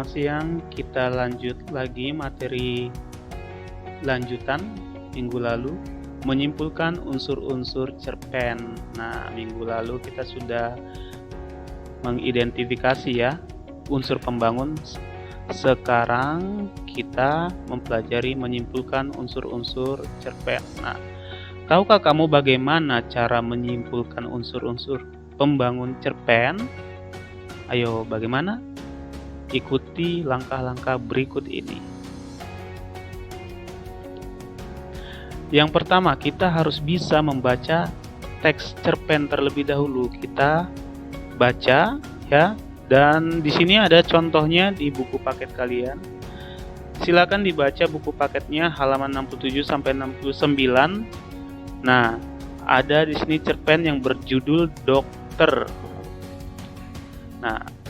Selamat siang, kita lanjut lagi materi lanjutan minggu lalu, menyimpulkan unsur-unsur cerpen. Nah, minggu lalu kita sudah mengidentifikasi ya unsur pembangun. Sekarang kita mempelajari menyimpulkan unsur-unsur cerpen. Nah, tahukah kamu bagaimana cara menyimpulkan unsur-unsur pembangun cerpen? Ayo, bagaimana? Ikuti langkah-langkah berikut ini. Yang pertama, kita harus bisa membaca teks cerpen terlebih dahulu. Kita baca ya, dan di sini ada contohnya di buku paket kalian. Silakan dibaca buku paketnya halaman 67 sampai 69. Nah, ada di sini cerpen yang berjudul Dokter. Nah,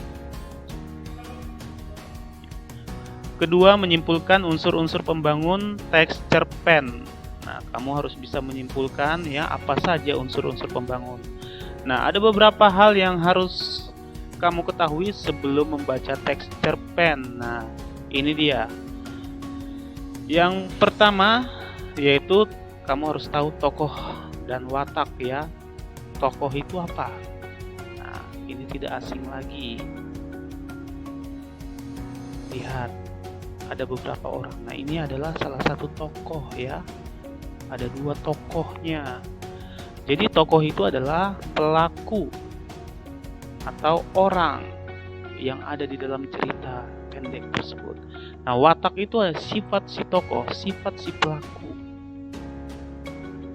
kedua, menyimpulkan unsur-unsur pembangun teks cerpen. Nah, kamu harus bisa menyimpulkan ya apa saja unsur-unsur pembangun. Nah, ada beberapa hal yang harus kamu ketahui sebelum membaca teks cerpen. Nah, ini dia. Yang pertama yaitu kamu harus tahu tokoh dan watak ya. Tokoh itu apa? Nah, ini tidak asing lagi. Lihat, ada beberapa orang. Nah, ini adalah salah satu tokoh ya. Ada dua tokohnya. Jadi tokoh itu adalah pelaku atau orang yang ada di dalam cerita pendek tersebut. Nah, watak itu adalah sifat si tokoh, sifat si pelaku.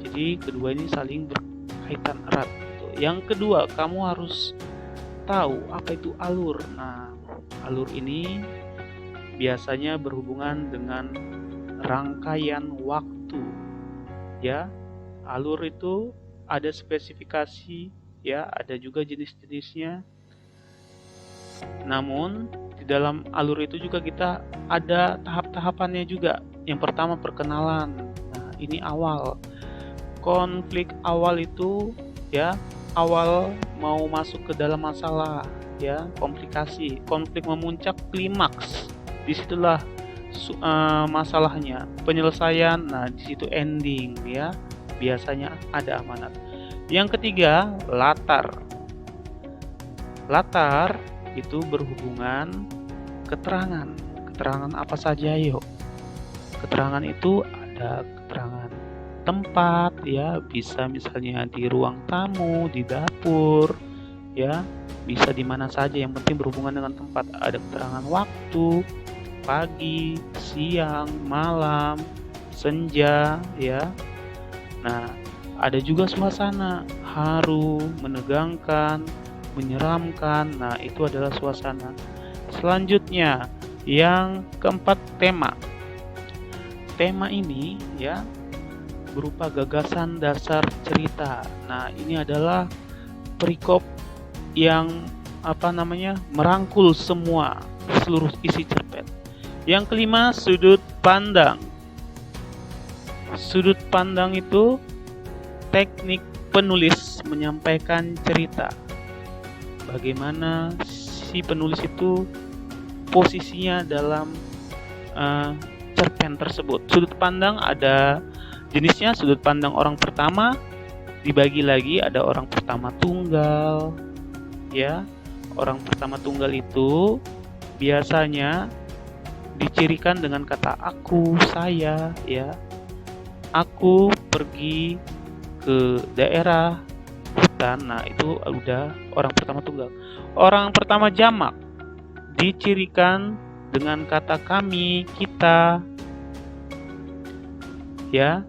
Jadi kedua ini saling berkaitan erat. Yang kedua, kamu harus tahu apa itu alur. Nah, alur ini biasanya berhubungan dengan rangkaian waktu ya. Alur itu ada spesifikasi ya, ada juga jenis-jenisnya. Namun di dalam alur itu juga kita ada tahap-tahapannya juga. Yang pertama, perkenalan. Nah, ini awal. Konflik awal itu ya, awal mau masuk ke dalam masalah ya, komplikasi. Konflik memuncak, klimaks. Disitulah masalahnya, penyelesaian. Nah, disitu ending ya, biasanya ada amanat. Yang ketiga, latar. Latar itu berhubungan keterangan. Keterangan apa saja yuk? Keterangan itu ada keterangan tempat ya, bisa misalnya di ruang tamu, di dapur ya, bisa di mana saja, yang penting berhubungan dengan tempat. Ada keterangan waktu, pagi, siang, malam, senja ya. Nah, ada juga suasana, haru, menegangkan, menyeramkan. Nah, itu adalah suasana. Selanjutnya, yang keempat, tema. Tema ini ya berupa gagasan dasar cerita. Nah, ini adalah perikop yang merangkul seluruh isi cerpen. Yang kelima, sudut pandang. Sudut pandang itu teknik penulis menyampaikan cerita. Bagaimana si penulis itu posisinya dalam cerpen tersebut. Sudut pandang ada jenisnya. Sudut pandang orang pertama, dibagi lagi ada orang pertama tunggal ya. Orang pertama tunggal itu biasanya dicirikan dengan kata aku, saya ya. Aku pergi ke daerah hutan. Nah, itu udah orang pertama tunggal. Orang pertama jamak dicirikan dengan kata kami, kita ya.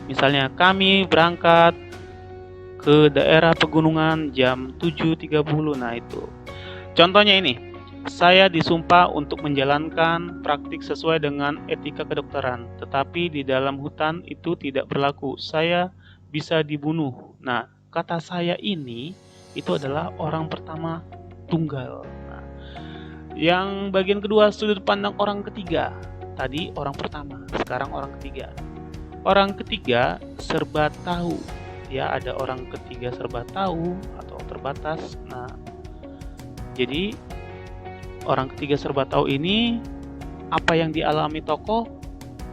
Misalnya, kami berangkat ke daerah pegunungan jam 7.30. Nah, itu contohnya. Ini, saya disumpah untuk menjalankan praktik sesuai dengan etika kedokteran, tetapi di dalam hutan itu tidak berlaku. Saya bisa dibunuh. Nah, kata saya ini itu adalah orang pertama tunggal. Nah, yang bagian kedua, sudut pandang orang ketiga. Tadi orang pertama, sekarang orang ketiga. Orang ketiga serba tahu. Ya, ada orang ketiga serba tahu atau terbatas. Nah, jadi orang ketiga serba tahu ini apa yang dialami tokoh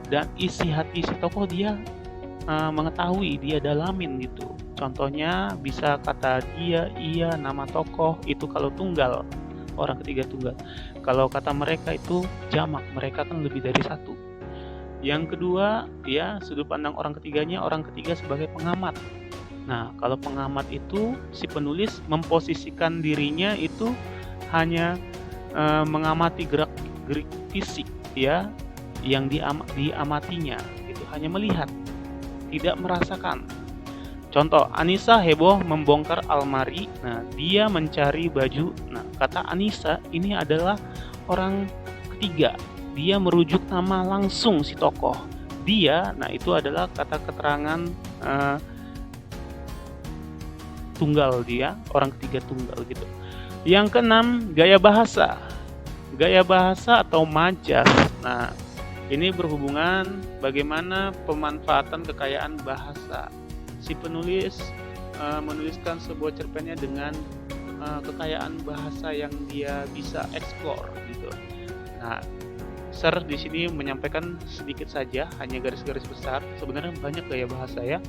dan isi hati si tokoh dia mengetahui, dia dalamin gitu. Contohnya bisa kata dia, iya, nama tokoh itu kalau tunggal, orang ketiga tunggal. Kalau kata mereka itu jamak, mereka kan lebih dari satu. Yang kedua, ya sudut pandang orang ketiganya, orang ketiga sebagai pengamat. Nah, kalau pengamat itu si penulis memposisikan dirinya itu hanya mengamati gerak-gerik fisik ya yang diamatinya, itu hanya melihat, tidak merasakan. Contoh, Anissa heboh membongkar almari. Nah, dia mencari baju. Nah, kata Anissa ini adalah orang ketiga. Dia merujuk nama langsung si tokoh. Dia, nah itu adalah kata keterangan tunggal dia, orang ketiga tunggal gitu. Yang keenam, gaya bahasa. Gaya bahasa atau majas. Nah, ini berhubungan bagaimana pemanfaatan kekayaan bahasa. Si penulis menuliskan sebuah cerpennya dengan kekayaan bahasa yang dia bisa explore gitu. Nah, Sir di sini menyampaikan sedikit saja, hanya garis-garis besar. Sebenarnya banyak gaya bahasa ya.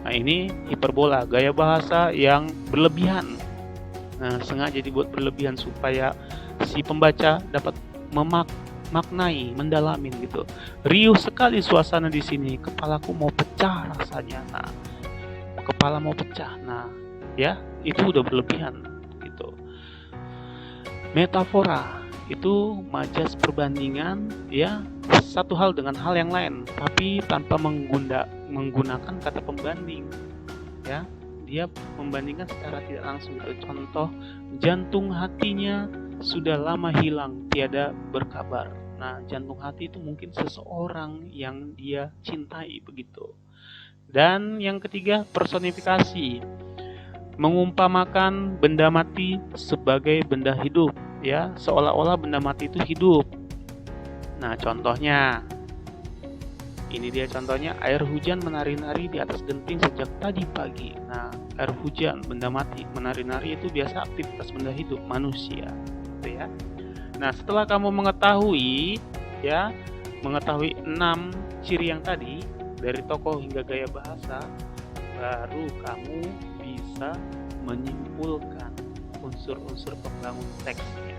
Nah, ini hiperbola, gaya bahasa yang berlebihan. Nah, sengaja dibuat berlebihan supaya si pembaca dapat maknai, mendalamin gitu. Riuh sekali suasana di sini, kepalaku mau pecah rasanya. Nah, kepala mau pecah. Nah, ya, itu udah berlebihan gitu. Metafora itu majas perbandingan ya, satu hal dengan hal yang lain, tapi tanpa menggunakan kata pembanding. Ya, dia membandingkan secara tidak langsung. Contoh, jantung hatinya sudah lama hilang, tiada berkabar. Nah, jantung hati itu mungkin seseorang yang dia cintai begitu. Dan yang ketiga, personifikasi. Mengumpamakan benda mati sebagai benda hidup, ya, seolah-olah benda mati itu hidup. Nah, contohnya, ini dia contohnya, air hujan menari-nari di atas genting sejak tadi pagi. Nah, air hujan, benda mati, menari-nari itu biasa aktivitas benda hidup, manusia. Gitu ya. Nah, setelah kamu mengetahui 6 ciri yang tadi, dari tokoh hingga gaya bahasa, baru kamu bisa menyimpulkan unsur-unsur pembangun teksnya.